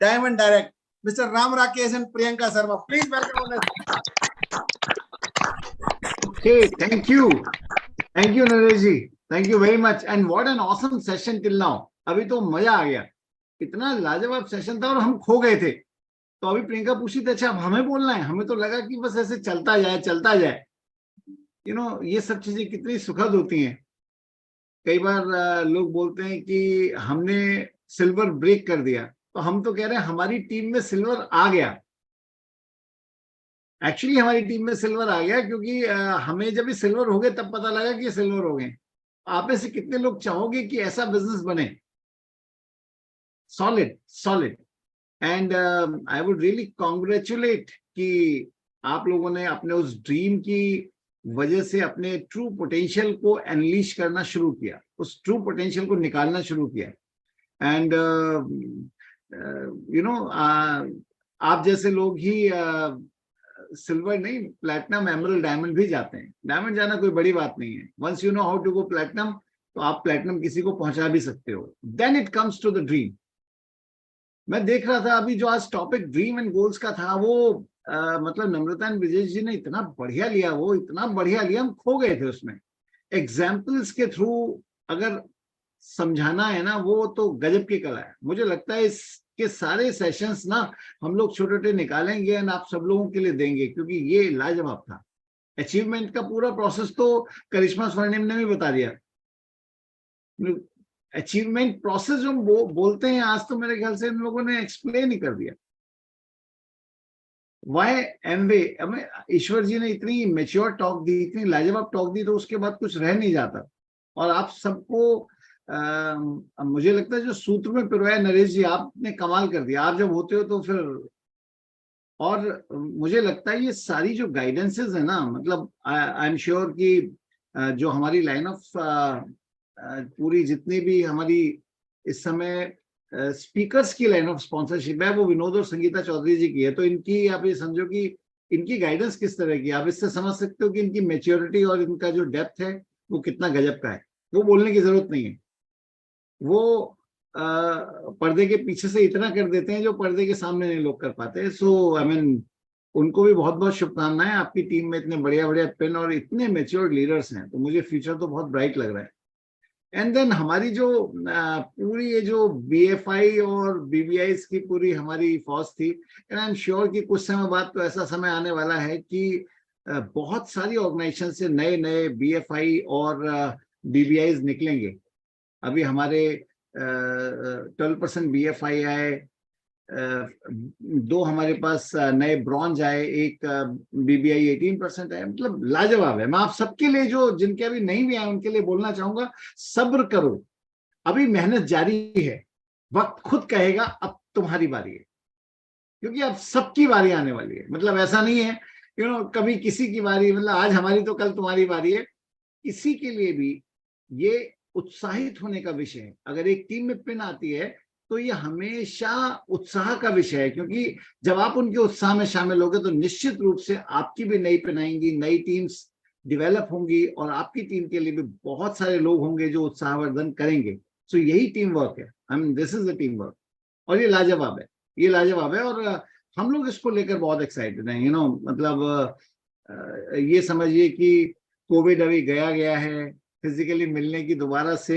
Diamond Direct, Mr. Ram Rakesh and Priyanka Sharma. Please welcome on us. Okay, thank you, Naresh ji. Thank you very much. And what an awesome session till now. अभी तो मजा आ गया, इतना लाजवाब session था और हम खो गए थे. तो अभी प्रियंका पूछी थी, अच्छा अब हमें बोलना है. हमें तो लगा कि बस ऐसे चलता जाए. ये सब चीजें कितनी सुखद होती हैं. कई बार लोग बोलते हैं कि हमने सिल्वर ब्रेक कर दिया, तो हम तो कह रहे हैं हमारी टीम में सिल्वर आ गया. एक्चुअली हमारी टीम में सिल्वर आ गया क्योंकि हमें जब ये सिल्वर हो गए तब पता लगा कि ये सिल्वर हो गए. आप में से कितने लोग चाहोगे कि ऐसा बिजनेस बने, solid. And I would really congratulate कि आप लोगों ने अपने उस ड्रीम की वजह से अपने ट्रू पोटेंशियल को अनलीश करना शुरू किया, उस ट्रू पोटेंशियल को निकालना शुरू किया. एंड आप जैसे लोग ही सिल्वर नहीं, प्लैटिनम, एमरल्ड, डायमंड भी जाते हैं. डायमंड जाना कोई बड़ी बात नहीं है. Once you know how to go platinum, तो आप प्लैटिनम किसी को पहुंचा भी सकते हो. Then it comes to the dream. मैं देख रहा था अभी जो आज टॉपिक ड्रीम एंड गोल्स का था, वो मतलब नम्रता एंड ब्रिजेश जी ने इतना बढ़िया लिया, हम खो गए थे उसमें. एग्जाम्पल्स के थ्रू अगर समझाना है ना, वो तो गजब की कला है. मुझे लगता है इसके सारे सेशंस ना हम लोग छोटे छोटे निकालेंगे और आप सब लोगों के लिए देंगे, क्योंकि ये लाजवाब था. अचीवमेंट का पूरा प्रोसेस तो करिश्मा स्वर्णिम ने भी बता दिया. अचीवमेंट प्रोसेस जो बोलते हैं आज, तो मेरे ख्याल से इन लोगों ने एक्सप्लेन ही कर दिया. वाई एमवे, ईश्वर जी ने इतनी मेच्योर टॉक दी, इतनी लाजवाब टॉक दी, तो उसके बाद कुछ रह नहीं जाता. और आप सबको मुझे लगता है जो सूत्र में पिरोया नरेश जी, आपने कमाल कर दिया. आप जब होते हो तो फिर, और मुझे लगता है ये सारी जो गाइडेंसेस है ना, मतलब आई एम श्योर कि जो हमारी लाइन ऑफ पूरी जितनी भी हमारी इस समय स्पीकर्स की लाइन ऑफ स्पॉन्सरशिप है, वो विनोद और संगीता चौधरी जी की है. तो इनकी आप ये समझो कि इनकी गाइडेंस किस तरह की, आप इससे समझ सकते हो कि इनकी मैच्योरिटी और इनका जो डेप्थ है वो कितना गजब का है. वो बोलने की जरूरत नहीं है, वो पर्दे के पीछे से इतना कर देते हैं जो पर्दे के सामने नहीं लोग कर पाते. सो आई मीन, उनको भी बहुत बहुत शुभकामनाएं. आपकी टीम में इतने बढ़िया पेन और इतने मैच्योर लीडर्स हैं, तो मुझे फ्यूचर तो बहुत ब्राइट लग रहा है. एंड देन हमारी जो पूरी ये जो BFI और BBI की पूरी हमारी फौज थी, एंड आई एम श्योर कि कुछ समय बाद तो ऐसा समय आने वाला है कि बहुत सारी ऑर्गेनाइजेशन से नए BFI और BBIs निकलेंगे. अभी हमारे 12% BFI आए, 2 हमारे पास नए ब्रॉन्ज आए, एक BBI 18% आए. मतलब लाजवाब है. मैं आप सबके लिए, जो जिनके अभी नहीं भी आए, उनके लिए बोलना चाहूंगा, सब्र करो, अभी मेहनत जारी है. वक्त खुद कहेगा अब तुम्हारी बारी है, क्योंकि अब सबकी बारी आने वाली है. मतलब ऐसा नहीं है कभी किसी की बारी, मतलब आज हमारी तो कल तुम्हारी बारी है. किसी के लिए भी ये उत्साहित होने का विषय है. अगर एक टीम में पिन आती है तो ये हमेशा उत्साह का विषय है, क्योंकि जब आप उनके उत्साह में शामिल होगे तो निश्चित रूप से आपकी भी नई पिन आएंगी, नई टीम्स डेवलप होंगी, और आपकी टीम के लिए भी बहुत सारे लोग होंगे जो उत्साहवर्धन करेंगे. सो यही टीम वर्क है. I mean, this is the team work. और ये लाजवाब है. और हम लोग इसको लेकर बहुत एक्साइटेड हैं. मतलब ये समझिए कि कोविड अभी गया है. फिजिकली मिलने की दोबारा से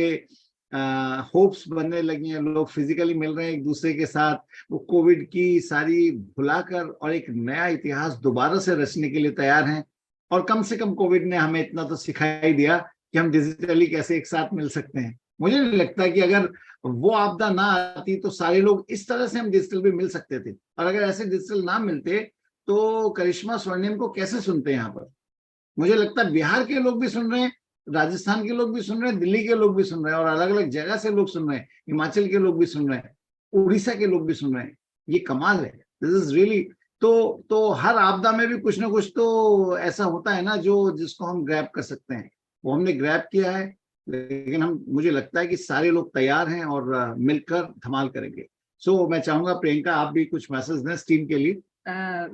होप्स बनने लगी हैं. लोग फिजिकली मिल रहे हैं एक दूसरे के साथ. वो कोविड की सारी भुलाकर और एक नया इतिहास दोबारा से रचने के लिए तैयार हैं. और कम से कम कोविड ने हमें इतना तो सिखाई दिया कि हम डिजिटली कैसे एक साथ मिल सकते हैं. मुझे नहीं लगता कि अगर वो आपदा ना आती तो सारे लोग इस तरह से हम डिजिटल भी मिल सकते थे. और अगर ऐसे डिजिटल ना मिलते तो करिश्मा स्वर्णिम को कैसे सुनते हैं यहाँ पर. मुझे लगता है बिहार के लोग भी सुन रहे हैं, राजस्थान के लोग भी सुन रहे हैं, दिल्ली के लोग भी सुन रहे हैं, और अलग अलग जगह से लोग सुन रहे हैं. हिमाचल के लोग भी सुन रहे हैं, उड़ीसा के लोग भी सुन रहे हैं. ये कमाल है. This is really. तो हर आपदा में भी कुछ ना कुछ तो ऐसा होता है ना जिसको हम ग्रैब कर सकते हैं. वो हमने ग्रैब किया है. लेकिन मुझे लगता है कि सारे लोग तैयार हैं और मिलकर धमाल करेंगे. सो मैं चाहूंगा प्रियंका, आप भी कुछ मैसेज दें टीम के लिए.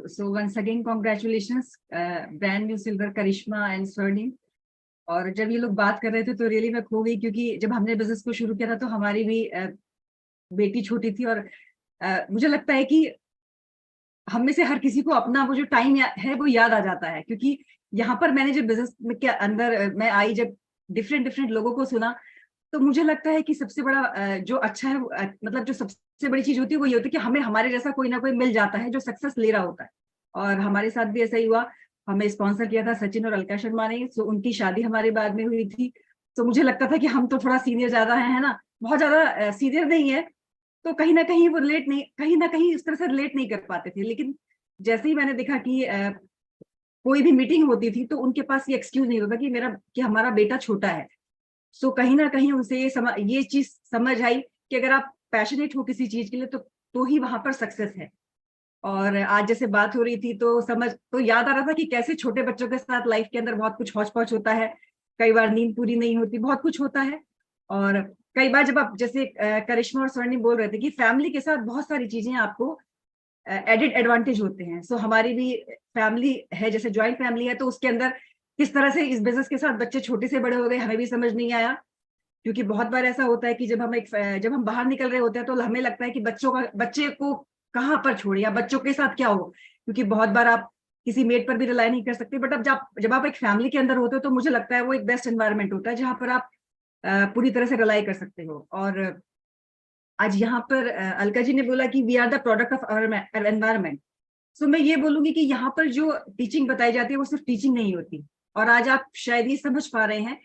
So once again congratulations, brand new silver Karizma and Swarnim. और जब ये लोग बात कर रहे थे तो रियली मैं खो गई, क्योंकि जब हमने बिजनेस को शुरू किया था तो हमारी भी बेटी छोटी थी, और मुझे लगता है कि हम में से हर किसी को अपना वो जो टाइम है वो याद आ जाता है, क्योंकि यहाँ पर मैंने जब बिजनेस के अंदर मैं आई, जब डिफरेंट डिफरेंट लोगों को सुना, तो मुझे लगता है कि सबसे बड़ा जो अच्छा है मतलब जो सबसे बड़ी चीज होती है वो ये होती है कि हमें हमारे जैसा कोई ना कोई मिल जाता है जो सक्सेस ले रहा होता है। और हमारे साथ भी ऐसा ही हुआ। हमें स्पॉन्सर किया था सचिन और अलका शर्मा ने, तो उनकी शादी हमारे बाद में हुई थी। तो मुझे लगता था कि हम तो थोड़ा सीनियर ज्यादा है ना, बहुत ज्यादा सीनियर नहीं है, तो कहीं ना कहीं वो रिलेट नहीं, कहीं ना कहीं इस तरह से रिलेट नहीं कर पाते थे। लेकिन जैसे ही मैंने देखा कि कोई भी मीटिंग होती थी तो उनके पास ये एक्सक्यूज नहीं होता कि हमारा बेटा छोटा है। सो कहीं ना कहीं उनसे ये चीज समझ आई कि अगर आप पैशनेट हो किसी चीज के लिए तो ही वहां पर सक्सेस है। और आज जैसे बात हो रही थी तो याद आ रहा था कि कैसे छोटे बच्चों के साथ लाइफ के अंदर बहुत कुछ हौच पौच होता है, कई बार नींद पूरी नहीं होती, बहुत कुछ होता है। और कई बार जब आप जैसे करिश्मा और स्वर्णी बोल रहे थे कि फैमिली के साथ बहुत सारी चीजें आपको एडेड एडवांटेज होते हैं। सो हमारी भी फैमिली है, जैसे ज्वाइंट फैमिली है, तो उसके अंदर किस तरह से इस बिजनेस के साथ बच्चे छोटे से बड़े हो गए हमें भी समझ नहीं आया। क्योंकि बहुत बार ऐसा होता है कि जब हम बाहर निकल रहे होते हैं तो हमें लगता है कि बच्चे को कहाँ पर छोड़े या बच्चों के साथ क्या हो, क्योंकि बहुत बार आप किसी मेड पर भी रिलाई नहीं कर सकते। बट अब जब आप एक फैमिली के अंदर होते हो तो मुझे लगता है वो एक बेस्ट एनवायरनमेंट होता है जहां पर आप पूरी तरह से रिलाई कर सकते हो। और आज यहाँ पर अलका जी ने बोला कि we are the product of our environment. So मैं ये बोलूंगी कि यहाँ पर जो टीचिंग बताई जाती है वो सिर्फ टीचिंग नहीं होती। और आज आप शायद ये समझ पा रहे हैं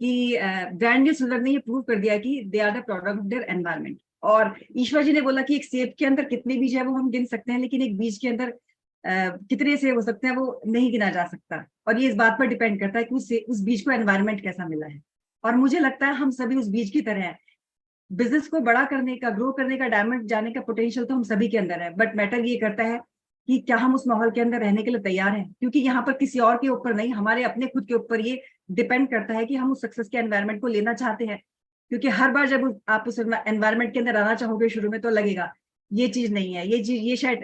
कि ब्रांड न्यू सिल्वर ने ये प्रूव कर दिया कि they are the product of their environment. और ईश्वर जी ने बोला कि एक सेब के अंदर कितने बीज है वो हम गिन सकते हैं, लेकिन एक बीज के अंदर कितने सेब हो सकते हैं वो नहीं गिना जा सकता। और ये इस बात पर डिपेंड करता है कि उस बीज को एनवायरनमेंट कैसा मिला है। और मुझे लगता है हम सभी उस बीज की तरह है। बिजनेस को बड़ा करने का, ग्रो करने का, डायमंड जाने का पोटेंशियल तो हम सभी के अंदर है, बट मैटर ये करता है कि क्या हम उस माहौल के अंदर रहने के लिए तैयार हैं। क्योंकि यहाँ पर किसी और के ऊपर नहीं, हमारे अपने खुद के ऊपर ये डिपेंड करता है कि हम उस सक्सेस के एनवायरनमेंट को लेना चाहते हैं। क्योंकि हर बार जब आप उस एनवायरनमेंट के अंदर आना चाहोगे शुरू में तो लगेगा ये चीज नहीं है, ये चीज, ये शायद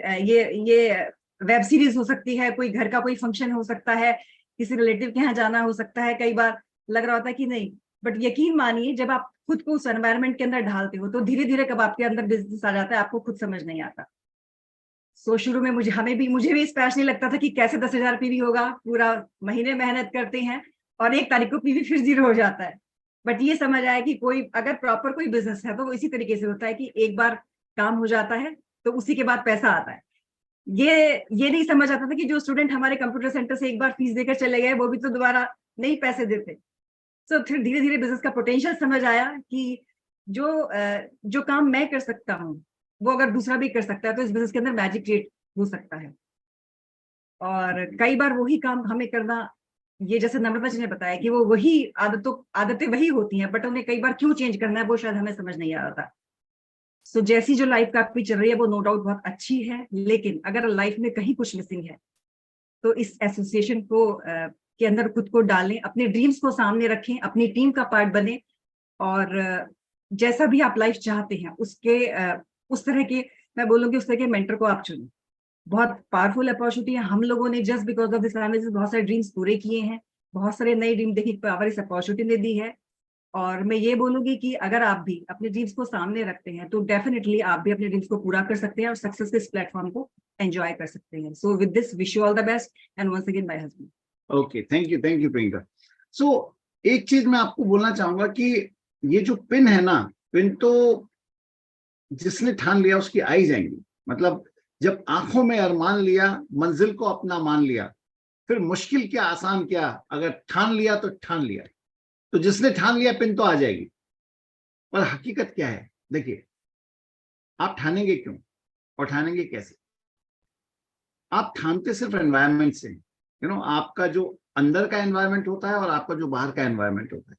ये वेब सीरीज हो सकती है, कोई घर का कोई फंक्शन हो सकता है, किसी रिलेटिव के यहाँ जाना हो सकता है, कई बार लग रहा होता है कि नहीं। बट यकीन मानिए जब आप खुद को उस एनवायरनमेंट के अंदर ढालते हो तो धीरे धीरे कब आपके अंदर बिजनेस आ जाता है आपको खुद समझ नहीं आता। सो शुरू में मुझे भी स्पैश नहीं लगता था कि कैसे 10,000 पीवी होगा, पूरा महीने मेहनत करते हैं और 1 तारीख को पीवी फिर 0 हो जाता है। बट ये समझ आया कि कोई अगर प्रॉपर कोई बिजनेस है तो वो इसी तरीके से होता है कि एक बार काम हो जाता है तो उसी के बाद पैसा आता है। ये नहीं समझ आता था कि जो स्टूडेंट हमारे कंप्यूटर सेंटर से एक बार फीस देकर चले गए वो भी तो दोबारा नहीं पैसे देते। तो फिर धीरे धीरे बिजनेस का पोटेंशियल समझ आया कि जो काम मैं कर सकता हूँ वो अगर दूसरा भी कर सकता है तो इस बिजनेस के अंदर मैजिक क्रिएट हो सकता है। और कई बार वही काम हमें करना, ये जैसे नम्रता जी ने बताया कि वो वही आदतें वही होती हैं, बट उन्हें कई बार क्यों चेंज करना है वो शायद हमें समझ नहीं आ रहा था। सो जैसी जो लाइफ का आपकी चल रही है वो नो डाउट बहुत अच्छी है, लेकिन अगर लाइफ में कहीं कुछ मिसिंग है तो इस एसोसिएशन को के अंदर खुद को डालें, अपने ड्रीम्स को सामने रखें, अपनी टीम का पार्ट बने और जैसा भी आप लाइफ चाहते हैं उस तरह के, मैं बोलूंगी उस तरह के मेंटर को आप चुनें। बहुत पावरफुल अपॉर्चुनिटी है। हम लोगों ने just because of this analysis बहुत सारे ड्रीम्स पूरे किए हैं, बहुत सारे नए ड्रीम देखने की पावर इस अपॉर्चुनिटी ने दी है। और मैं ये बोलूंगी कि अगर आप भी अपने ड्रीम्स को सामने रखते हैं तो डेफिनेटली आप भी अपने ड्रीम्स को पूरा कर सकते हैं और सक्सेस के इस प्लेटफॉर्म को एंजॉय कर सकते हैं। So with this wish you all the best and once again my husband. Okay, thank you Priyanka. So एक चीज मैं आपको बोलना चाहूंगा कि ये जो पिन है ना, पिन तो जिसने ठान लिया उसकी आई जाएंगी। मतलब जब आंखों में अरमान लिया, मंजिल को अपना मान लिया, फिर मुश्किल क्या आसान क्या, अगर ठान लिया तो ठान लिया। तो जिसने ठान लिया पिन तो आ जाएगी। पर हकीकत क्या है, देखिए, आप ठानेंगे क्यों और ठानेंगे कैसे? आप ठानते सिर्फ एनवायरनमेंट से, आपका जो अंदर का एनवायरनमेंट होता है और आपका जो बाहर का एनवायरनमेंट होता है।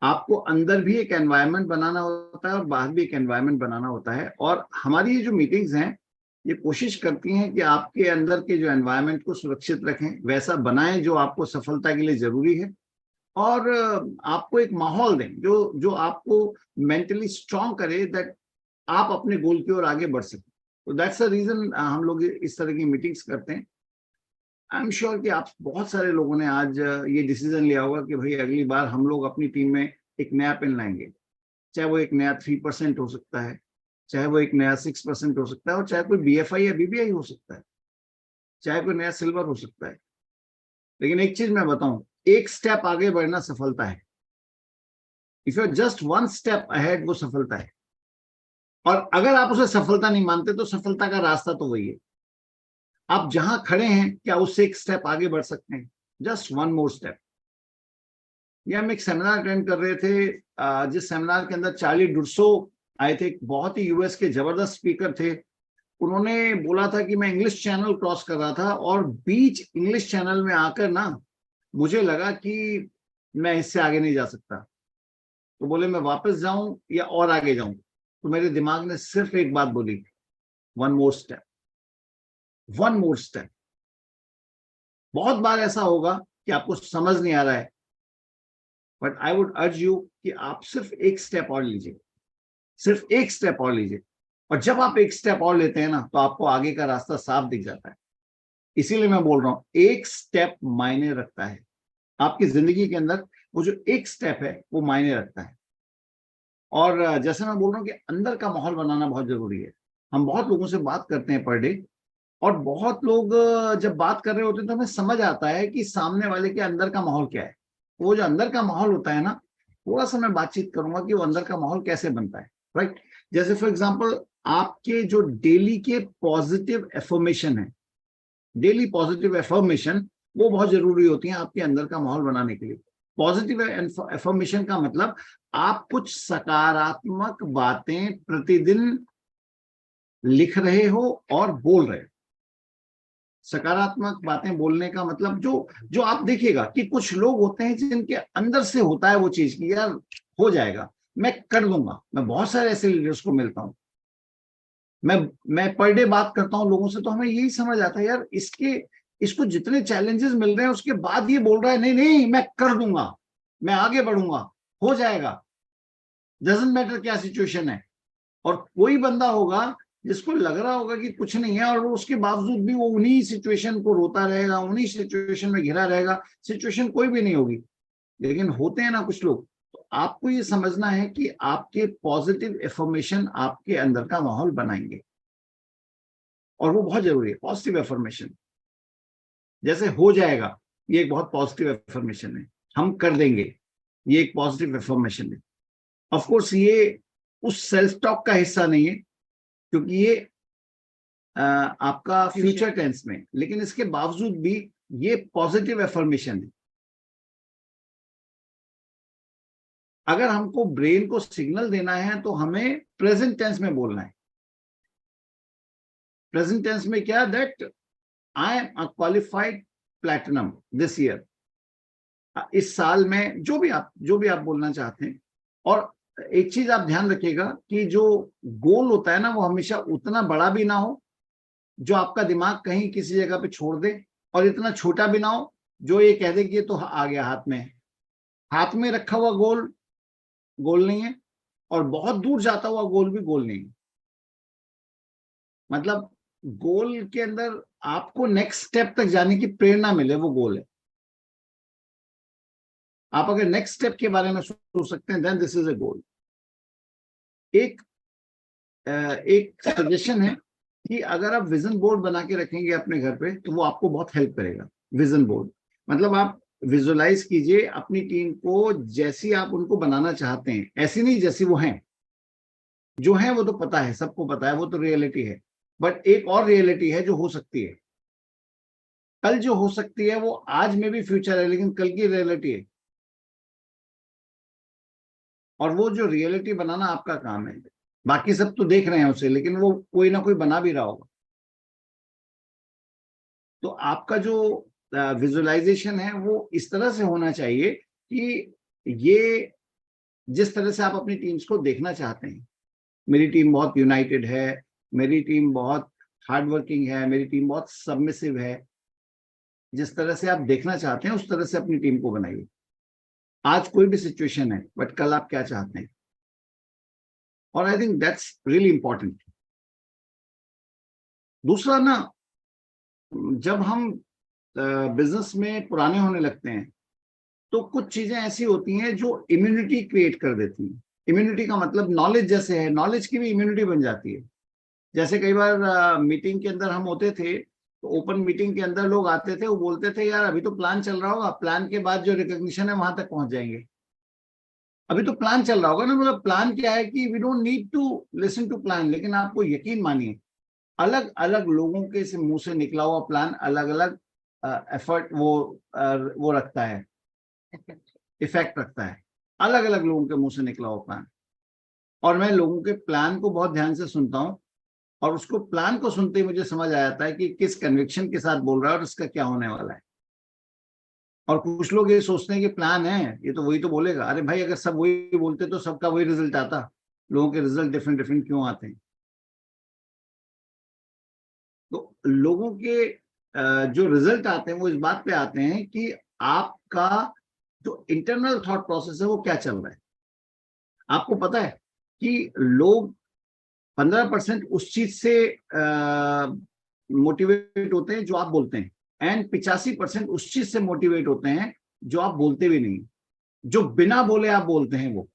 आपको अंदर भी एक एनवायरनमेंट बनाना होता है और बाहर भी एक एनवायरनमेंट बनाना होता है। और हमारी ये जो मीटिंग्स हैं ये कोशिश करती हैं कि आपके अंदर के जो एनवायरनमेंट को सुरक्षित रखें, वैसा बनाएं जो आपको सफलता के लिए जरूरी है, और आपको एक माहौल दें जो आपको मेंटली स्ट्रांग करे, दैट आप अपने गोल की ओर आगे बढ़ सकें। तो दैट्स द रीजन हम लोग इस तरह की मीटिंग्स करते हैं। आई एम श्योर कि आप बहुत सारे लोगों ने आज ये डिसीजन लिया होगा कि भाई अगली बार हम लोग अपनी टीम में एक नया पिन लाएंगे, चाहे वो एक नया 3% हो सकता है, चाहे वो एक नया 6% हो सकता है, और चाहे कोई BFI या BBI हो सकता है, चाहे कोई नया सिल्वर हो सकता है। लेकिन एक चीज मैं बताऊं, एक स्टेप आगे बढ़ना सफलता है। If you are just one step ahead, वो सफलता है। और अगर आप उसे सफलता नहीं मानते तो सफलता का रास्ता तो वही है, आप जहां खड़े हैं क्या उससे एक स्टेप आगे बढ़ सकते हैं, जस्ट वन मोर स्टेप। ये हम एक सेमिनार अटेंड कर रहे थे, जिस सेमिनार के अंदर चार्ली डुर्सो आए थे, बहुत ही यूएस के जबरदस्त स्पीकर थे। उन्होंने बोला था कि मैं इंग्लिश चैनल क्रॉस कर रहा था और बीच इंग्लिश चैनल में आकर ना मुझे लगा कि मैं इससे आगे नहीं जा सकता। तो बोले मैं वापस जाऊं या और आगे जाऊं, तो मेरे दिमाग ने सिर्फ एक बात बोली, one more step, one more step. बहुत बार ऐसा होगा कि आपको समझ नहीं आ रहा है, but I would urge you कि आप सिर्फ एक स्टेप और लीजिए, सिर्फ एक स्टेप और लीजिए। और जब आप एक स्टेप और लेते हैं ना, तो आपको आगे का रास्ता साफ दिख जाता है। इसीलिए मैं बोल रहा हूं, एक स्टेप मायने रखता है आपकी जिंदगी के अंदर। वो जो एक स्टेप है वो मायने रखता है। और जैसे मैं बोल रहा हूँ कि अंदर का माहौल बनाना बहुत जरूरी है। हम बहुत लोगों से बात करते हैं पर डे, और बहुत लोग जब बात कर रहे होते हैं तो हमें समझ आता है कि सामने वाले के अंदर का माहौल क्या है। वो जो अंदर का माहौल होता है ना, थोड़ा सा मैं बातचीत करूंगा कि वो अंदर का माहौल कैसे बनता है, राइट। जैसे फॉर एग्जांपल, आपके जो डेली के पॉजिटिव एफर्मेशन है, डेली पॉजिटिव एफर्मेशन, वो बहुत जरूरी होती है आपके अंदर का माहौल बनाने के लिए। पॉजिटिव एफर्मेशन का मतलब आप कुछ सकारात्मक बातें प्रतिदिन लिख रहे हो और बोल रहे हो। सकारात्मक बातें बोलने का मतलब जो आप देखिएगा कि कुछ लोग होते हैं जिनके अंदर से होता है वो चीज कि यार हो जाएगा, मैं कर लूंगा। मैं बहुत सारे ऐसे लीडर्स को मिलता हूं, मैं पर डे बात करता हूं लोगों से, तो हमें यही समझ आता है यार इसको जितने चैलेंजेस मिल रहे हैं उसके बाद ये बोल रहा है नहीं नहीं मैं कर दूंगा, मैं आगे बढ़ूंगा, हो जाएगा, डजंट मैटर क्या सिचुएशन है। और कोई बंदा होगा जिसको लग रहा होगा कि कुछ नहीं है, और उसके बावजूद भी वो उन्हीं सिचुएशन को रोता रहेगा, उन्हीं सिचुएशन में घिरा रहेगा, सिचुएशन कोई भी नहीं होगी। लेकिन होते हैं ना कुछ लोग, तो आपको ये समझना है कि आपके पॉजिटिव एफर्मेशन आपके अंदर का माहौल बनाएंगे, और वो बहुत जरूरी है। पॉजिटिव एफर्मेशन, जैसे हो जाएगा, ये एक बहुत पॉजिटिव एफर्मेशन है। हम कर देंगे, ये एक पॉजिटिव एफर्मेशन है। ऑफ कोर्स ये उस सेल्फ टॉक का हिस्सा नहीं है, क्योंकि ये आपका फ्यूचर टेंस में, लेकिन इसके बावजूद भी ये पॉजिटिव एफर्मेशन है। अगर हमको ब्रेन को सिग्नल देना है तो हमें प्रेजेंट टेंस में बोलना है। प्रेजेंट टेंस में क्या, that I am a qualified platinum this year. इस साल में जो भी आप बोलना चाहते हैं। और एक चीज आप ध्यान रखिएगा कि जो गोल होता है ना, वो हमेशा उतना बड़ा भी ना हो जो आपका दिमाग कहीं किसी जगह पे छोड़ दे, और इतना छोटा भी ना हो जो ये कह दे कि ये तो आ गया हाथ में है। हाथ में रखा हुआ गोल गोल नहीं है, और बहुत दूर जाता हुआ गोल भी गोल नहीं है। मतलब गोल के अंदर आपको नेक्स्ट स्टेप तक जाने की प्रेरणा मिले, वो गोल है। आप अगर नेक्स्ट स्टेप के बारे में सोच सकते हैं, देन दिस इज अ गोल। एक सजेशन है कि अगर आप विजन बोर्ड बना के रखेंगे अपने घर पे, तो वो आपको बहुत हेल्प करेगा। विजन बोर्ड मतलब आप विजुअलाइज कीजिए अपनी टीम को जैसी आप उनको बनाना चाहते हैं, ऐसी नहीं जैसी वो हैं। जो है वो तो पता है, सबको पता है, वो तो रियलिटी है। बट एक और रियलिटी है जो हो सकती है। कल जो हो सकती है वो आज में भी फ्यूचर है, लेकिन कल की रियलिटी है। और वो जो रियलिटी बनाना आपका काम है। बाकी सब तो देख रहे हैं उसे, लेकिन वो कोई ना कोई बना भी रहा होगा। तो आपका जो विजुअलाइजेशन है वो इस तरह से होना चाहिए कि ये जिस तरह से आप अपनी टीम्स को देखना चाहते हैं, मेरी टीम बहुत यूनाइटेड है, मेरी टीम बहुत हार्ड वर्किंग है, मेरी टीम बहुत सबमिसिव है, जिस तरह से आप देखना चाहते हैं उस तरह से अपनी टीम को बनाइए। आज कोई भी सिचुएशन है, बट कल आप क्या चाहते हैं। और I think that's really important. दूसरा ना, जब हम बिजनेस में पुराने होने लगते हैं तो कुछ चीजें ऐसी होती हैं जो इम्यूनिटी क्रिएट कर देती हैं। इम्यूनिटी का मतलब नॉलेज जैसे है, नॉलेज की भी इम्यूनिटी बन जाती है। जैसे कई बार मीटिंग के अंदर हम होते थे, तो ओपन मीटिंग के अंदर लोग आते थे, वो बोलते थे यार अभी तो प्लान चल रहा होगा, प्लान के बाद जो रिकॉग्निशन है वहां तक पहुंच जाएंगे। अभी तो प्लान चल रहा होगा ना, मतलब प्लान क्या है कि we don't need to listen to plan. लेकिन आपको यकीन मानिए, अलग अलग लोगों के मुंह से निकला हुआ प्लान अलग अलग एफर्ट वो रखता है, इफेक्ट रखता है, अलग अलग लोगों के मुंह से निकला हुआ प्लान। और मैं लोगों के प्लान को बहुत ध्यान से सुनता हूँ, और उसको प्लान को सुनते ही मुझे समझ आ जाता है कि किस कन्विक्शन के साथ बोल रहा है और इसका क्या होने वाला है। और कुछ लोग ये सोचते हैं कि प्लान है, ये तो वही तो बोलेगा। अरे भाई, अगर सब वही बोलते तो सबका वही रिजल्ट आता। लोगों के रिजल्ट डिफरेंट डिफरेंट क्यों आते हैं? तो लोगों के जो रिजल्ट आते हैं वो इस बात पे आते हैं कि आपका जो इंटरनल थॉट प्रोसेस है वो क्या चल रहा है। आपको पता है कि लोग 15% उस चीज से मोटिवेट होते हैं जो आप बोलते हैं, एंड 85% उस चीज से मोटिवेट होते हैं जो आप बोलते भी नहीं। जो बिना बोले आप बोलते हैं, वो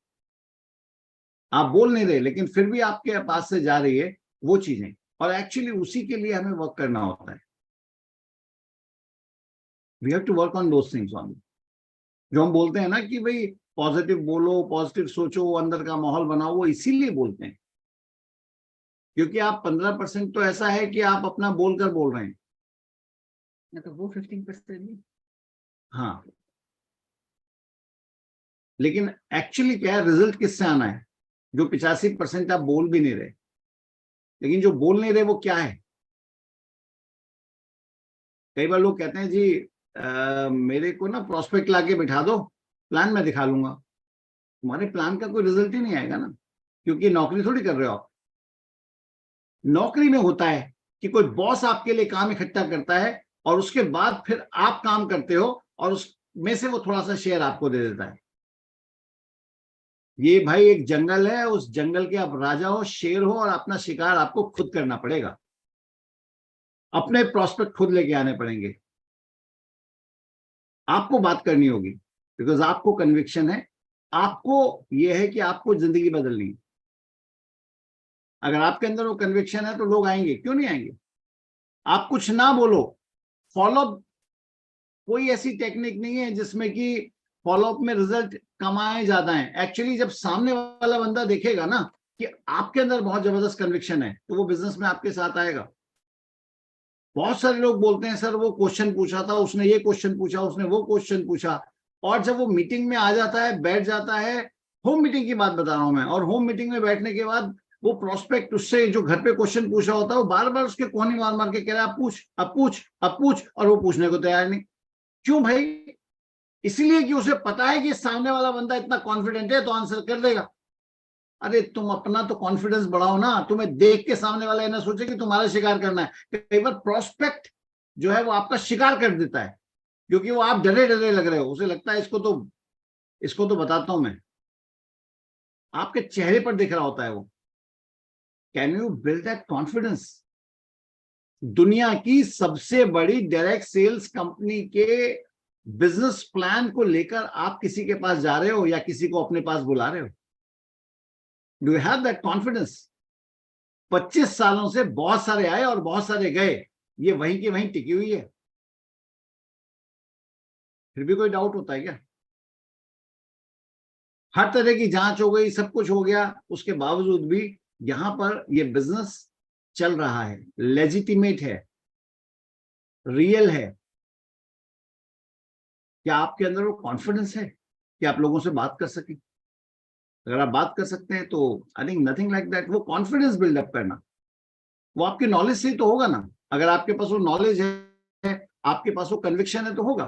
आप बोल नहीं रहे लेकिन फिर भी आपके पास से जा रही है वो चीजें, और एक्चुअली उसी के लिए हमें वर्क करना होता है। We have to work on those things on. जो हम बोलते हैं ना कि भाई पॉजिटिव बोलो, पॉजिटिव सोचो, अंदर का माहौल बनाओ, वो इसीलिए बोलते हैं क्योंकि आप 15% तो ऐसा है कि आप अपना बोलकर बोल रहे हैं, तो वो 15%। हाँ। लेकिन एक्चुअली क्या है, रिजल्ट किससे आना है? जो 85% आप बोल भी नहीं रहे। लेकिन जो बोल नहीं रहे वो क्या है? कई बार लोग कहते हैं जी मेरे को ना प्रोस्पेक्ट लाके बिठा दो, प्लान मैं दिखा लूंगा। तुम्हारे प्लान का कोई रिजल्ट ही नहीं आएगा ना, क्योंकि नौकरी थोड़ी कर रहे हो आप। नौकरी में होता है कि कोई बॉस आपके लिए काम इकट्ठा करता है और उसके बाद फिर आप काम करते हो और उसमें से वो थोड़ा सा शेयर आपको दे देता है। ये भाई एक जंगल है, उस जंगल के आप राजा हो, शेर हो, और अपना शिकार आपको खुद करना पड़ेगा। अपने प्रोस्पेक्ट खुद लेके आने पड़ेंगे, आपको बात करनी होगी, बिकॉज आपको कन्विक्शन है, आपको यह है कि आपको जिंदगी बदलनी है। अगर आपके अंदर वो कन्विक्शन है तो लोग आएंगे, क्यों नहीं आएंगे? आप कुछ ना बोलो, फॉलोअप, कोई ऐसी टेक्निक नहीं है जिसमें कि फॉलोअप में रिजल्ट कमाए ज्यादा है। एक्चुअली जब सामने वाला बंदा देखेगा ना कि आपके अंदर बहुत जबरदस्त कन्विक्शन है, तो वो बिजनेस में आपके साथ आएगा। बहुत सारे लोग बोलते हैं सर वो क्वेश्चन पूछा था, उसने ये क्वेश्चन पूछा, उसने वो क्वेश्चन पूछा, और जब वो मीटिंग में आ जाता है, बैठ जाता है, होम मीटिंग की बात बता रहा हूं मैं, और होम मीटिंग में बैठने के बाद वो प्रोस्पेक्ट उससे जो घर पे क्वेश्चन पूछा होता है, वो बार बार उसके कोहनी मार मार के कह रहा है अब पूछ, अब पूछ, अब पूछ, और वो पूछने को तैयार नहीं। क्यों भाई? इसलिए कि उसे पता है कि सामने वाला बंदा इतना कॉन्फिडेंट है तो आंसर कर देगा। अरे तुम अपना तो कॉन्फिडेंस बढ़ाओ ना, तुम्हें देख के सामने वाला ये ना सोचे कि तुम्हारा शिकार करना है। कई बार प्रोस्पेक्ट जो है वो आपका शिकार कर देता है, क्योंकि वो आप डरे डरे लग रहे हो, उसे लगता है इसको तो बताता हूं मैं। आपके चेहरे पर दिख रहा होता है वो। Can you build that confidence? दुनिया की सबसे बड़ी डायरेक्ट सेल्स कंपनी के बिजनेस प्लान को लेकर आप किसी के पास जा रहे हो या किसी को अपने पास बुला रहे हो? Do you have that confidence? 25 सालों से बहुत सारे आए और बहुत सारे गए, ये वहीं की वहीं टिकी हुई है। फिर भी कोई डाउट होता है क्या? हर तरह की जांच हो गई, सब कुछ हो गया, उसके बावजूद भी यहां पर ये बिजनेस चल रहा है, लेजिटिमेट है, रियल है। क्या आपके अंदर वो कॉन्फिडेंस है कि आप लोगों से बात कर सकें? अगर आप बात कर सकते हैं तो I think nothing like that. वो कॉन्फिडेंस बिल्डअप करना, वो आपके नॉलेज से ही तो होगा ना। अगर आपके पास वो नॉलेज है, आपके पास वो कन्विक्शन है, तो होगा,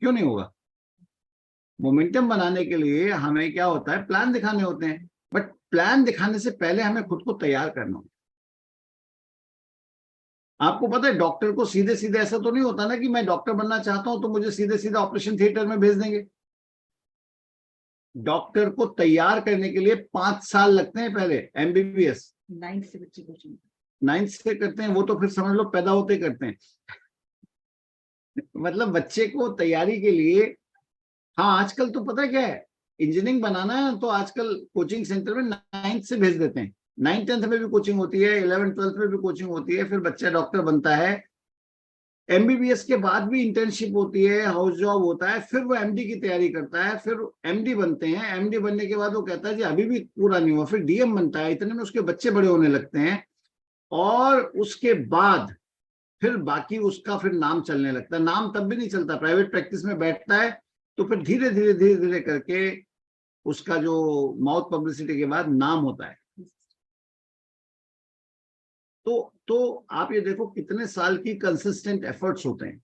क्यों नहीं होगा? मोमेंटम बनाने के लिए हमें क्या होता है, प्लान दिखाने होते हैं, बट प्लान दिखाने से पहले हमें खुद को तैयार करना होता है। आपको पता है डॉक्टर को सीधे सीधे ऐसा तो नहीं होता ना कि मैं डॉक्टर बनना चाहता हूं तो मुझे सीधे सीधे ऑपरेशन थिएटर में भेज देंगे। डॉक्टर को तैयार करने के लिए 5 साल लगते हैं पहले, एमबीबीएस। 9 से बच्चे कोचिंग 9 से करते हैं, वो तो फिर समझ लो पैदा होते करते हैं। मतलब बच्चे को तैयारी के लिए, हाँ आजकल तो पता क्या है, इंजीनियरिंग बनाना है तो आजकल कोचिंग सेंटर में 9th से भेज देते हैं, 9th 10th में भी कोचिंग होती है, 11th 12th में भी कोचिंग होती है, फिर बच्चा डॉक्टर बनता है, एमबीबीएस के बाद भी इंटर्नशिप होती है, हाउस जॉब होता है, फिर वो एमडी की तैयारी करता है, फिर एमडी बनते हैं, एमडी बनने के बाद वो कहता है जी अभी भी पूरा नहीं हुआ, फिर डीएम बनता है, इतने में उसके बच्चे बड़े होने लगते हैं, और उसके बाद फिर बाकी उसका फिर नाम चलने लगता है। नाम तब भी नहीं चलता, प्राइवेट प्रैक्टिस में बैठता है तो फिर धीरे धीरे धीरे धीरे करके उसका जो माउथ पब्लिसिटी के बाद नाम होता है। तो आप ये देखो कितने साल की कंसिस्टेंट एफर्ट्स होते हैं,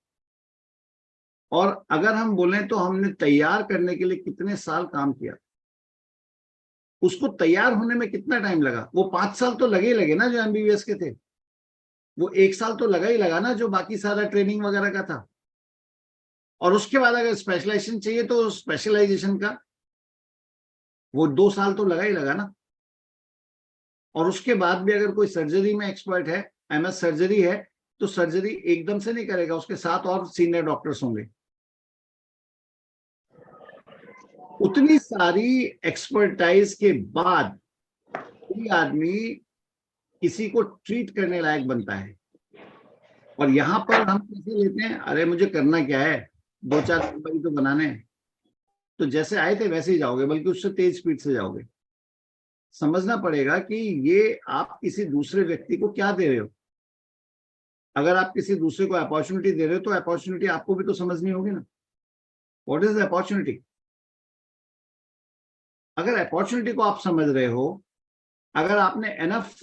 और अगर हम बोलें तो हमने तैयार करने के लिए कितने साल काम किया, उसको तैयार होने में कितना टाइम लगा। वो 5 साल तो लगे ही लगे ना जो एमबीबीएस के थे, वो 1 साल तो लगा ही लगा ना जो बाकी सारा ट्रेनिंग वगैरह का था, और उसके बाद अगर स्पेशलाइजेशन चाहिए तो स्पेशलाइजेशन का वो 2 साल तो लगा ही लगा ना। और उसके बाद भी अगर कोई सर्जरी में एक्सपर्ट है, एमएस सर्जरी है, तो सर्जरी एकदम से नहीं करेगा, उसके साथ और सीनियर डॉक्टर्स होंगे। उतनी सारी एक्सपर्टाइज के बाद कोई आदमी किसी को ट्रीट करने लायक बनता है। और यहां पर हम कैसे लेते हैं, अरे मुझे करना क्या है, 2-4 नंबर ही तो बनाने हैं, तो जैसे आए थे वैसे ही जाओगे, बल्कि उससे तेज स्पीड से जाओगे। समझना पड़ेगा कि ये आप किसी दूसरे व्यक्ति को क्या दे रहे हो। अगर आप किसी दूसरे को अपॉर्चुनिटी दे रहे हो तो अपॉर्चुनिटी आपको भी तो समझनी होगी ना। What is the opportunity? अगर अपॉर्चुनिटी को आप समझ रहे हो, अगर आपने एनफ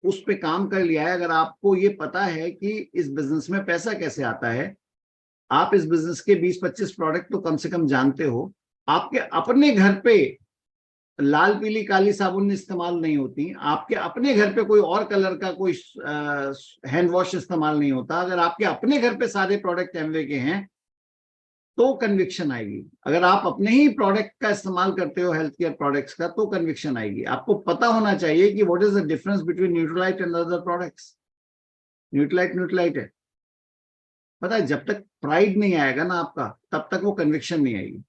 उस पे काम कर लिया है, अगर आपको ये पता है कि इस बिजनेस में पैसा कैसे आता है, आप इस बिजनेस के 20-25 प्रोडक्ट तो कम से कम जानते हो, आपके अपने घर पे लाल पीली काली साबुन इस्तेमाल नहीं होती, आपके अपने घर पे कोई और कलर का कोई हैंड वॉश इस्तेमाल नहीं होता, अगर आपके अपने घर पे सारे प्रोडक्ट एमवे के हैं तो कन्विक्शन आएगी। अगर आप अपने ही प्रोडक्ट का इस्तेमाल करते हो, हेल्थ केयर प्रोडक्ट्स का, तो कन्विक्शन आएगी। आपको पता होना चाहिए कि what is the difference between Nutrilite and other products. Nutrilite है, पता है, जब तक प्राइड नहीं आएगा ना आपका, तब तक वो कन्विक्शन नहीं आएगी।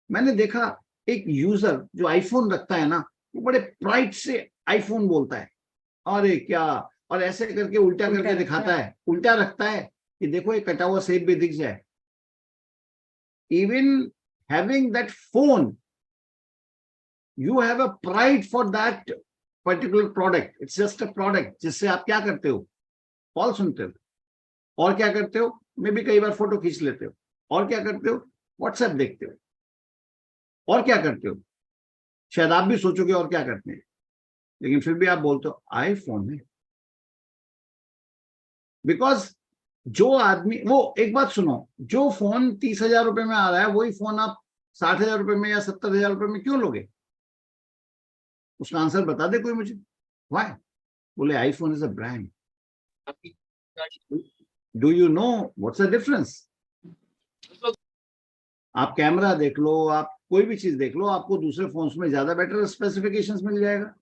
मैंने देखा एक यूजर जो आईफोन रखता है ना, वो बड़े प्राइड से आईफोन बोलता है, अरे क्या, और ऐसे करके उल्टा करके दिखाता है, उल्टा रखता है कि देखो ये कटा हुआ सेब भी दिख जाए। Even having that phone, you have a pride for that particular product. It's just a product जिससे आप क्या करते हो, कॉल सुनते हो, और क्या करते हो, मैं भी कई बार फोटो खींच लेते हो, और क्या करते हो, व्हाट्सएप देखते हो, और क्या करते हो, शायद आप भी सोचोगे और क्या करते हैं, लेकिन फिर भी आप बोलते हो आईफोन है। बिकॉज जो आदमी, वो एक बात सुनो, जो फोन 30,000 रुपए में आ रहा है वही फोन आप 60,000 रुपए में या 70,000 रुपए में क्यों लोगे? उसका आंसर बता दे कोई मुझे। व्हाई? बोले iPhone is a brand. Do you know what's the difference? आप कैमरा देख लो, आप कोई भी चीज देख लो, आपको दूसरे फोन्स में ज्यादा बेटर स्पेसिफिकेशंस मिल जाएगा।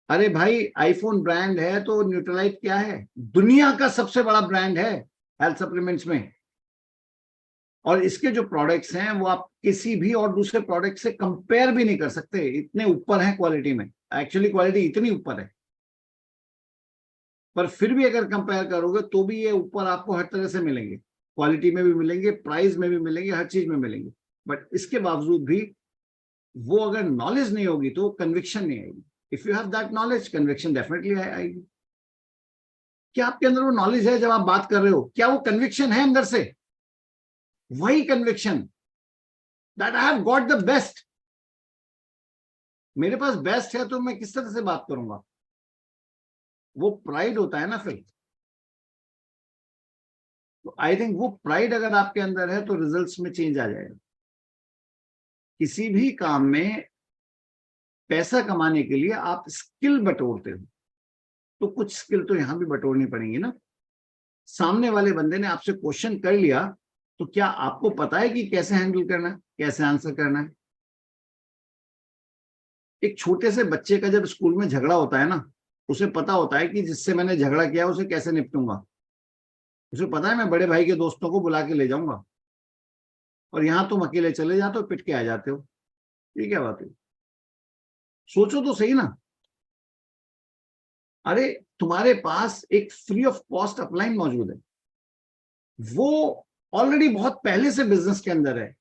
अरे भाई आईफोन ब्रांड है तो न्यूट्रलाइट क्या है? दुनिया का सबसे बड़ा ब्रांड है हेल्थ सप्लीमेंट्स में, और इसके जो प्रोडक्ट्स हैं वो आप किसी भी और दूसरे प्रोडक्ट से कंपेयर भी नहीं कर सकते, इतने ऊपर है क्वालिटी में। एक्चुअली क्वालिटी इतनी ऊपर है, पर फिर भी अगर कंपेयर करोगे तो भी ये ऊपर आपको हर तरह से मिलेंगे, क्वालिटी में भी मिलेंगे, प्राइस में भी मिलेंगे, हर चीज में मिलेंगे। बट इसके बावजूद भी वो अगर नॉलेज नहीं होगी तो कन्विक्शन नहीं आएगी। If you have that knowledge, conviction definitely आएगी। क्या आपके अंदर वो नॉलेज है जब आप बात कर रहे हो? क्या वो कन्विक्शन है अंदर से? वही conviction that I have got the best, मेरे पास बेस्ट है तो मैं किस तरह से बात करूंगा, वो प्राइड होता है ना फिर। तो आई थिंक वो प्राइड अगर आपके अंदर है तो रिजल्ट्स में चेंज आ जाएगा। किसी भी काम में पैसा कमाने के लिए आप स्किल बटोरते हो, तो कुछ स्किल तो यहां भी बटोरनी पड़ेंगी ना। सामने वाले बंदे ने आपसे क्वेश्चन कर लिया, तो क्या आपको पता है कि कैसे हैंडल करना है, कैसे आंसर करना है? एक छोटे से बच्चे का जब स्कूल में झगड़ा होता है ना, उसे पता होता है कि जिससे मैंने झगड़ा किया उसे कैसे निपटूंगा। उसे पता है मैं बड़े भाई के दोस्तों को बुला के ले जाऊंगा, और यहां तुम अकेले चले जाते हो, पिट के आ जाते हो। ये क्या बात है? सोचो तो सही ना। अरे तुम्हारे पास एक फ्री ऑफ कॉस्ट अपलाइन मौजूद है, वो ऑलरेडी बहुत पहले से बिजनेस के अंदर है।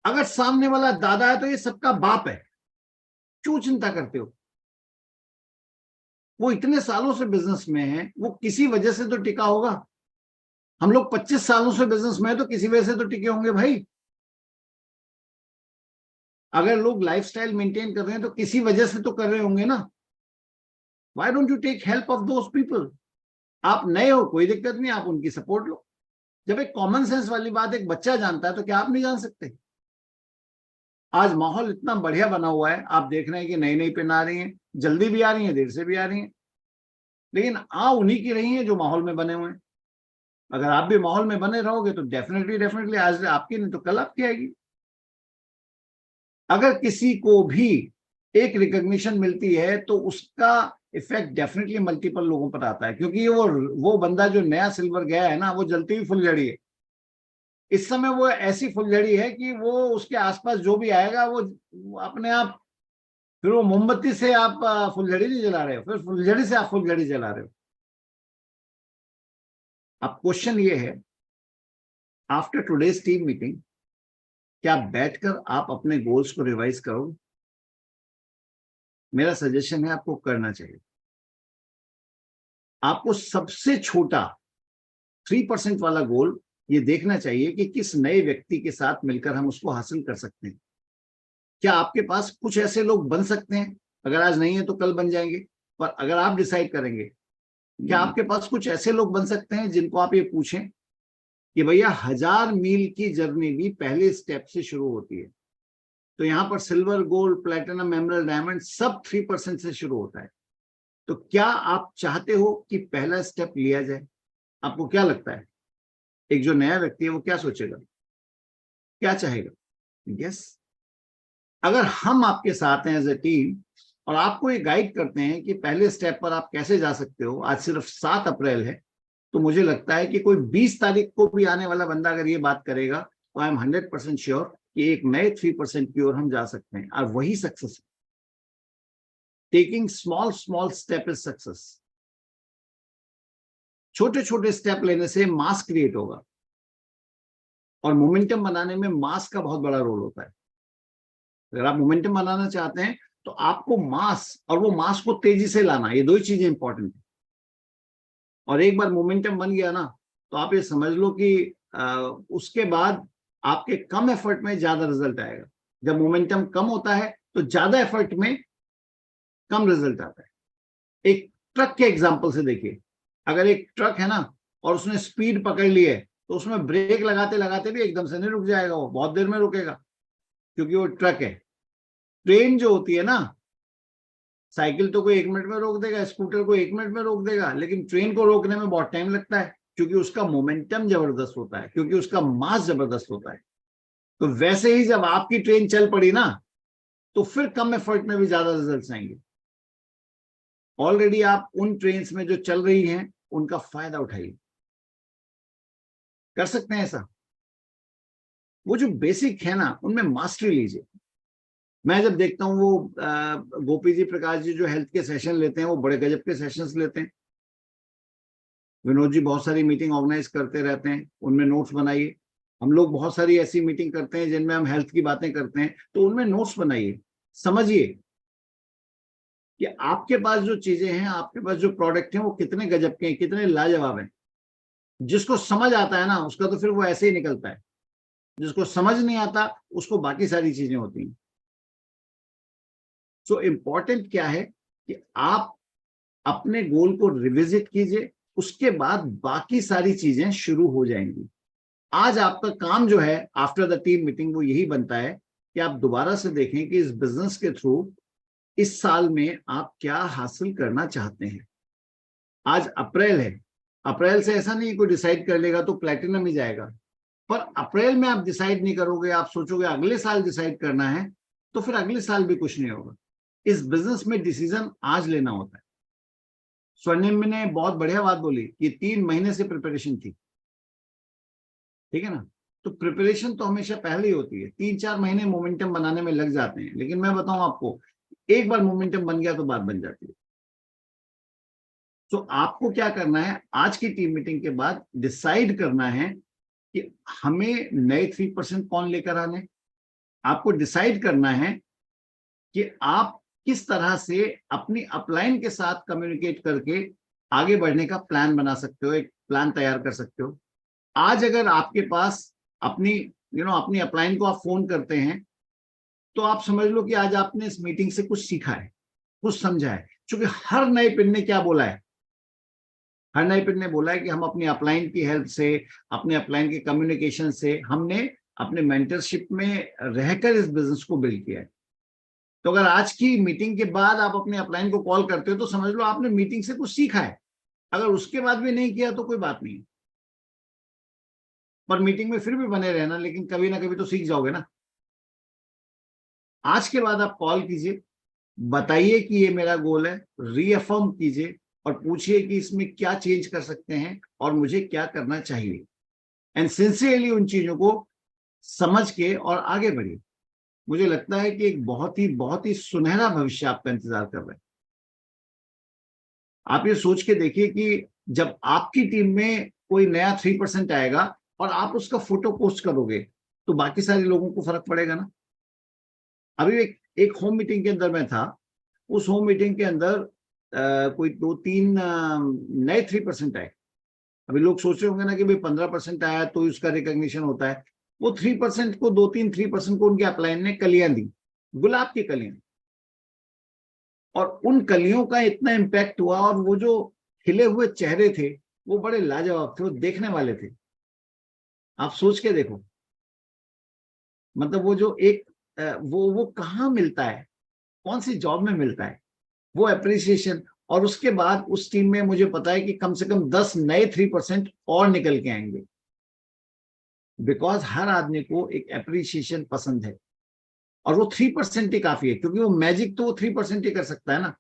अगर सामने वाला दादा है तो ये सबका बाप है, क्यों चिंता करते हो? वो इतने सालों से बिजनेस में है, वो किसी वजह से तो टिका होगा। हम लोग 25 सालों से बिजनेस में है तो किसी वजह से तो टिके होंगे भाई। अगर लोग लाइफस्टाइल मेंटेन कर रहे हैं तो किसी वजह से तो कर रहे होंगे ना। Why don't you take help of those people? आप नए हो, कोई दिक्कत नहीं, आप उनकी सपोर्ट लो। जब एक कॉमन सेंस वाली बात एक बच्चा जानता है तो क्या आप नहीं जान सकते? आज माहौल इतना बढ़िया बना हुआ है, आप देख रहे हैं कि नई नई पिन आ रही हैं, जल्दी भी आ रही हैं, देर से भी आ रही हैं, लेकिन आ उन्हीं की रही हैं जो माहौल में बने हुए हैं। अगर आप भी माहौल में बने रहोगे तो डेफिनेटली आज आपकी नहीं तो कल आपकी आएगी। अगर किसी को भी एक रिकॉग्निशन मिलती है तो उसका इफेक्ट डेफिनेटली मल्टीपल लोगों पर आता है, क्योंकि वो बंदा जो नया सिल्वर गया है ना, वो जलती हुई फुलझड़ी है। इस समय वो ऐसी फुलझड़ी है कि वो उसके आसपास जो भी आएगा वो अपने आप, फिर वो मोमबत्ती से आप फुलझड़ी नहीं जला रहे हो, फिर फुलझड़ी से आप फुलझड़ी जला रहे हो। अब क्वेश्चन ये है, आफ्टर टुडेज टीम मीटिंग क्या बैठकर आप अपने गोल्स को रिवाइज करोगे? मेरा सजेशन है आपको करना चाहिए। आपको सबसे छोटा 3% वाला गोल ये देखना चाहिए कि किस नए व्यक्ति के साथ मिलकर हम उसको हासिल कर सकते हैं। क्या आपके पास कुछ ऐसे लोग बन सकते हैं? अगर आज नहीं है तो कल बन जाएंगे, पर अगर आप डिसाइड करेंगे, क्या आपके पास कुछ ऐसे लोग बन सकते हैं जिनको आप ये पूछें कि भैया 1000 मील की जर्नी भी पहले स्टेप से शुरू होती है। तो यहां पर silver, gold, platinum, emerald, diamond सब 3% से शुरू होता है। तो क्या आप चाहते हो कि पहला स्टेप लिया जाए? आपको क्या लगता है एक जो नया व्यक्ति है वो क्या सोचेगा, क्या चाहेगा? यस, अगर हम आपके साथ हैं एज ए टीम और आपको ये गाइड करते हैं कि पहले स्टेप पर आप कैसे जा सकते हो, आज सिर्फ 7 अप्रैल है, तो मुझे लगता है कि कोई 20 तारीख को भी आने वाला बंदा अगर ये बात करेगा तो आई एम 100% श्योर कि एक नए 3% की ओर हम जा सकते हैं। और वही सक्सेस है। Taking small step is success. छोटे छोटे स्टेप लेने से मास क्रिएट होगा, और मोमेंटम बनाने में मास का बहुत बड़ा रोल होता है। अगर आप मोमेंटम बनाना चाहते हैं तो आपको मास, और वो मास को तेजी से लाना, ये दो ही चीजें इंपॉर्टेंट है। और एक बार मोमेंटम बन गया ना, तो आप ये समझ लो कि उसके बाद आपके कम एफर्ट में ज्यादा रिजल्ट आएगा। जब मोमेंटम कम होता है तो ज्यादा एफर्ट में कम रिजल्ट आता है। एक ट्रक के एग्जांपल से देखिए, अगर एक ट्रक है ना और उसने स्पीड पकड़ ली है तो उसमें ब्रेक लगाते लगाते भी एकदम से नहीं रुक जाएगा, वो बहुत देर में रुकेगा क्योंकि वो ट्रक है। ट्रेन जो होती है ना, साइकिल तो कोई 1 मिनट में रोक देगा, स्कूटर को 1 मिनट में रोक देगा, लेकिन ट्रेन को रोकने में बहुत टाइम लगता है क्योंकि उसका मोमेंटम जबरदस्त होता है, क्योंकि उसका मास जबरदस्त होता है। तो वैसे ही जब आपकी ट्रेन चल पड़ी ना तो फिर कम एफर्ट में भी ज्यादा रिजल्ट्स आएंगे। ऑलरेडी आप उन ट्रेन्स में जो चल रही हैं उनका फायदा उठाइए। कर सकते हैं ऐसा। वो जो बेसिक है ना उनमें मास्टरी लीजिए। मैं जब देखता हूँ वो गोपी जी, प्रकाश जी जो हेल्थ के सेशन लेते हैं वो बड़े गजब के सेशंस लेते हैं। विनोद जी बहुत सारी मीटिंग ऑर्गेनाइज करते रहते हैं, उनमें नोट्स बनाइए। हम लोग बहुत सारी ऐसी मीटिंग करते हैं जिनमें हम हेल्थ की बातें करते हैं, तो उनमें नोट्स बनाइए। समझिए कि आपके पास जो चीजें हैं, आपके पास जो प्रोडक्ट हैं वो कितने गजब के हैं, कितने लाजवाब हैं। जिसको समझ आता है ना उसका तो फिर वो ऐसे ही निकलता है, जिसको समझ नहीं आता उसको बाकी सारी चीजें होती हैं। सो इम्पोर्टेंट क्या है कि आप अपने गोल को रिविजिट कीजिए, उसके बाद बाकी सारी चीजें शुरू हो जाएंगी। आज आपका काम जो है आफ्टर द टीम मीटिंग वो यही बनता है कि आप दोबारा से देखें कि इस बिजनेस के थ्रू इस साल में आप क्या हासिल करना चाहते हैं। आज अप्रैल है, अप्रैल से ऐसा नहीं कोई डिसाइड कर लेगा तो प्लैटिनम ही जाएगा, पर अप्रैल में आप डिसाइड नहीं करोगे, आप सोचोगे अगले साल डिसाइड करना है, तो फिर अगले साल भी कुछ नहीं होगा। इस बिजनेस में डिसीजन आज लेना होता है। स्वर्णिम ने बहुत बढ़िया बात बोली कि 3 महीने से प्रिपरेशन थी, ठीक है ना। तो प्रिपरेशन तो हमेशा पहले ही होती है, 3-4 महीने मोमेंटम बनाने में लग जाते हैं, लेकिन मैं बताऊं आपको, एक बार मोमेंटम बन गया तो बात बन जाती है। तो आपको क्या करना है, आज की टीम मीटिंग के बाद डिसाइड करना है कि हमें नए 3% कौन लेकर आने। आपको डिसाइड करना है कि आप किस तरह से अपनी अपलाइन के साथ कम्युनिकेट करके आगे बढ़ने का प्लान बना सकते हो, एक प्लान तैयार कर सकते हो। आज अगर आपके पास अपनी अपनी अपलाइन को आप फोन करते हैं, तो आप समझ लो कि आज आपने इस मीटिंग से कुछ सीखा है, कुछ समझा है। क्योंकि हर नए पिन ने क्या बोला है, हर नए पिन ने बोला है कि हम अपनी अपलाइन की हेल्प से, अपने अपलाइन के कम्युनिकेशन से, हमने अपने मेंटरशिप में रहकर इस बिजनेस को बिल्ड किया है। तो अगर आज की मीटिंग के बाद आप अपने अपलाइन को कॉल करते हो, तो समझ लो आपने मीटिंग से कुछ सीखा है। अगर उसके बाद भी नहीं किया तो कोई बात नहीं, पर मीटिंग में फिर भी बने रहना, लेकिन कभी ना कभी तो सीख जाओगे ना। आज के बाद आप कॉल कीजिए, बताइए कि ये मेरा गोल है, रीअफर्म कीजिए और पूछिए कि इसमें क्या चेंज कर सकते हैं और मुझे क्या करना चाहिए, एंड सिंसियरली उन चीजों को समझ के और आगे बढ़िए। मुझे लगता है कि एक बहुत ही सुनहरा भविष्य आपका इंतजार कर रहा है। आप ये सोच के देखिए कि जब आपकी टीम में कोई नया 3% आएगा और आप उसका फोटो पोस्ट करोगे, तो बाकी सारे लोगों को फर्क पड़ेगा ना। अभी एक होम मीटिंग के अंदर मैं था, उस होम मीटिंग के अंदर कोई 2-3 नए 3% आए। अभी लोग सोच रहे होंगे ना कि भाई 15% आया तो उसका रिकॉग्निशन होता है। वो 3% को, 2-3 3% को उनके अपलाइन ने कलियां दी, गुलाब की कलियां, और उन कलियों का इतना इम्पैक्ट हुआ, और वो जो खिले हुए चेहरे थे वो बड़े लाजवाब थे, वो देखने वाले थे। आप सोच के देखो, मतलब वो जो एक वो कहाँ मिलता है, कौन सी जॉब में मिलता है वो अप्रिसिएशन। और उसके बाद उस टीम में मुझे पता है कि कम से कम 10 नए 3% और निकल के आएंगे, बिकॉज हर आदमी को एक अप्रिसिएशन पसंद है, और वो 3% ही काफी है, क्योंकि वो मैजिक तो वो 3% ही कर सकता है ना।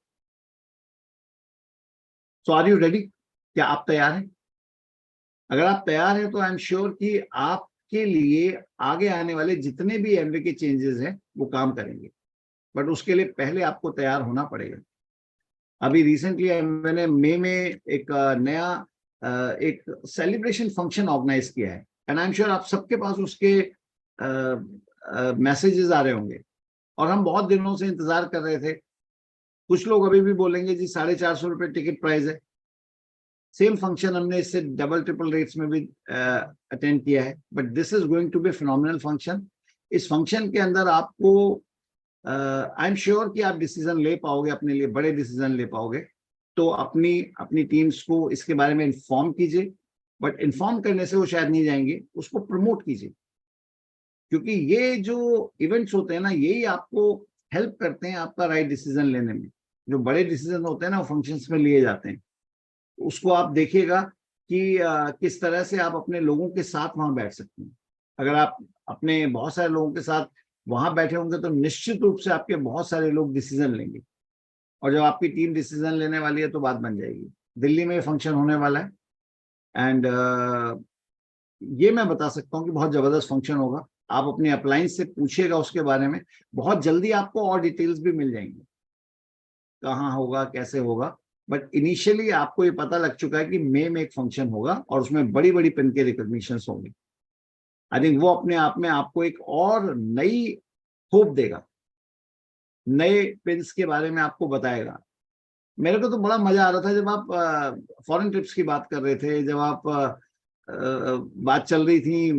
सो आर यू रेडी? क्या आप तैयार हैं? अगर आप तैयार हैं तो आई एम श्योर कि आपके लिए आगे आने वाले जितने भी एमवे के चेंजेस हैं वो काम करेंगे, बट उसके लिए पहले आपको तैयार होना पड़ेगा। अभी रिसेंटली मैंने मई में एक नया एक सेलिब्रेशन फंक्शन ऑर्गेनाइज किया है, एंड आई एम श्योर आप सबके पास उसके मैसेजेस आ रहे होंगे, और हम बहुत दिनों से इंतजार कर रहे थे। कुछ लोग अभी भी बोलेंगे जी 450 रुपये टिकट प्राइस है। सेम फंक्शन हमने इससे डबल ट्रिपल रेट्स में भी अटेंड किया है, but this is going to be phenomenal function. इस फंक्शन के अंदर आपको आई एम श्योर कि आप डिसीजन ले पाओगे, अपने लिए बड़े डिसीजन ले पाओगे। तो अपनी टीम्स को इसके बारे में इन्फॉर्म कीजिए, बट इन्फॉर्म करने से वो शायद नहीं जाएंगे, उसको प्रमोट कीजिए, क्योंकि ये जो इवेंट्स होते हैं ना, यही आपको हेल्प करते हैं आपका राइट डिसीजन लेने में। जो बड़े डिसीजन होते हैं ना, वो फंक्शंस में लिए जाते हैं। उसको आप देखिएगा कि किस तरह से आप अपने लोगों के साथ वहां बैठ सकते हैं। अगर आप अपने बहुत सारे लोगों के साथ वहां बैठे होंगे तो निश्चित रूप से आपके बहुत सारे लोग डिसीजन लेंगे, और जब आपकी टीम डिसीजन लेने वाली है तो बात बन जाएगी। दिल्ली में फंक्शन होने वाला है, एंड ये मैं बता सकता हूँ कि बहुत जबरदस्त फंक्शन होगा। आप अपने अप्लायंस से पूछिएगा उसके बारे में, बहुत जल्दी आपको और डिटेल्स भी मिल जाएंगे, कहाँ होगा, कैसे होगा। बट इनिशियली आपको ये पता लग चुका है कि मई में एक फंक्शन होगा और उसमें बड़ी बड़ी पिन के रिकॉग्निशन होंगे। आई थिंक वो अपने आप में आपको एक और नई होप देगा, नए पिन्स के बारे में आपको बताएगा। मेरे को तो बड़ा मजा आ रहा था जब आप फॉरेन ट्रिप्स की बात कर रहे थे, जब आप बात चल रही थी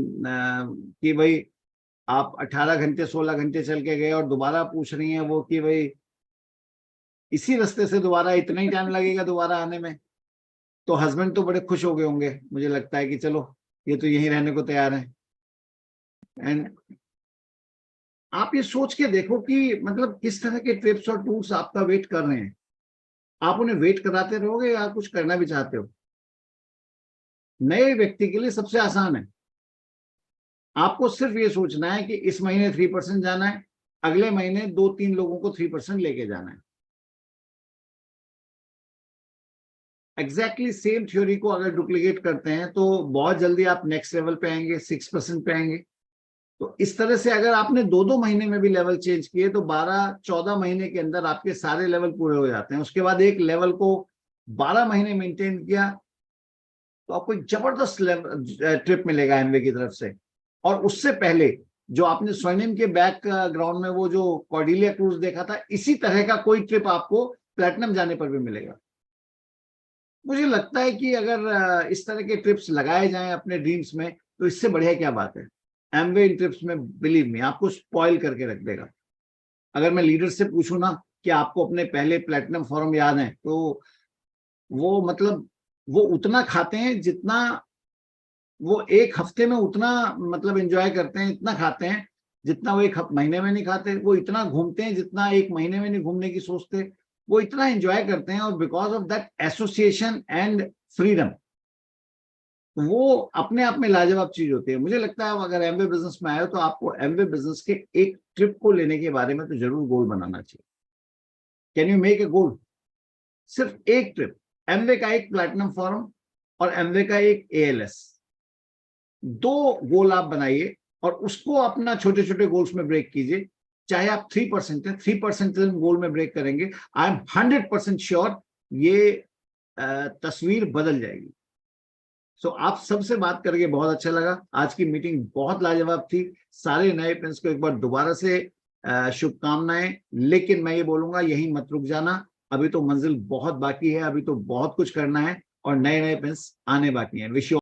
कि भाई आप 18 घंटे 16 घंटे चल के गए और दोबारा पूछ रही हैं वो कि भाई इसी रास्ते से दोबारा इतना ही टाइम लगेगा दोबारा आने में। तो हस्बैंड तो बड़े खुश हो गए होंगे, मुझे लगता है कि चलो ये तो यहीं रहने को तैयार है। एंड आप ये सोच के देखो कि मतलब किस तरह के ट्रिप्स और टूर्स आपका वेट कर रहे हैं। आप उन्हें वेट कराते रहोगे या कुछ करना भी चाहते हो? नए व्यक्ति के लिए सबसे आसान है, आपको सिर्फ ये सोचना है कि इस महीने 3% जाना है, अगले महीने 2-3 लोगों को 3% लेके जाना है। एग्जैक्टली सेम थ्योरी को अगर डुप्लीकेट करते हैं तो बहुत जल्दी आप नेक्स्ट लेवल पे आएंगे, 6% पे आएंगे। तो इस तरह से अगर आपने 2-2 महीने में भी लेवल चेंज किए तो 12-14 महीने के अंदर आपके सारे लेवल पूरे हो जाते हैं। उसके बाद एक लेवल को 12 महीने मेंटेन किया तो आपको एक जबरदस्त ट्रिप मिलेगा एमवे की तरफ से। और उससे पहले जो आपने स्वर्णिम के बैक ग्राउंड में वो जो कॉर्डिलिया क्रूज देखा था, इसी तरह का कोई ट्रिप आपको प्लैटिनम जाने पर भी मिलेगा। मुझे लगता है कि अगर इस तरह के ट्रिप्स लगाए जाएं अपने ड्रीम्स में तो इससे बढ़िया क्या बात है। एमवे इन ट्रिप्स में बिलीव मी आपको स्पॉइल करके रख देगा। अगर मैं लीडर से पूछूं ना कि आपको अपने पहले प्लैटिनम फोरम याद है तो वो मतलब वो उतना खाते हैं जितना वो एक हफ्ते में उतना मतलब एंजॉय करते हैं, इतना खाते हैं जितना वो एक महीने में नहीं खाते। वो इतना घूमते हैं जितना एक महीने में नहीं घूमने की सोचते। वो इतना एंजॉय करते हैं और because of that association and freedom वो अपने आप में लाजवाब चीज होती है। मुझे लगता है अगर एमवे बिजनेस में आए हो तो आपको एमवे बिजनेस के एक ट्रिप को लेने के बारे में तो जरूर गोल बनाना चाहिए। कैन यू मेक ए गोल? सिर्फ एक ट्रिप, एमवे का एक प्लैटिनम फोरम और एमवे का एक एएलएस, 2 गोल आप बनाइए और उसको अपना छोटे छोटे गोल्स में ब्रेक कीजिए। चाहे आप 3% है, 3% गोल में ब्रेक करेंगे, आई एम 100% श्योर ये तस्वीर बदल जाएगी। सो आप सबसे बात करके बहुत अच्छा लगा। आज की मीटिंग बहुत लाजवाब थी। सारे नए फ्रेंड्स को एक बार दोबारा से शुभकामनाएं। लेकिन मैं ये बोलूंगा यहीं मत रुक जाना, अभी तो मंजिल बहुत बाकी है, अभी तो बहुत कुछ करना है और नए नए फ्रेंड्स आने बाकी हैं। Wish you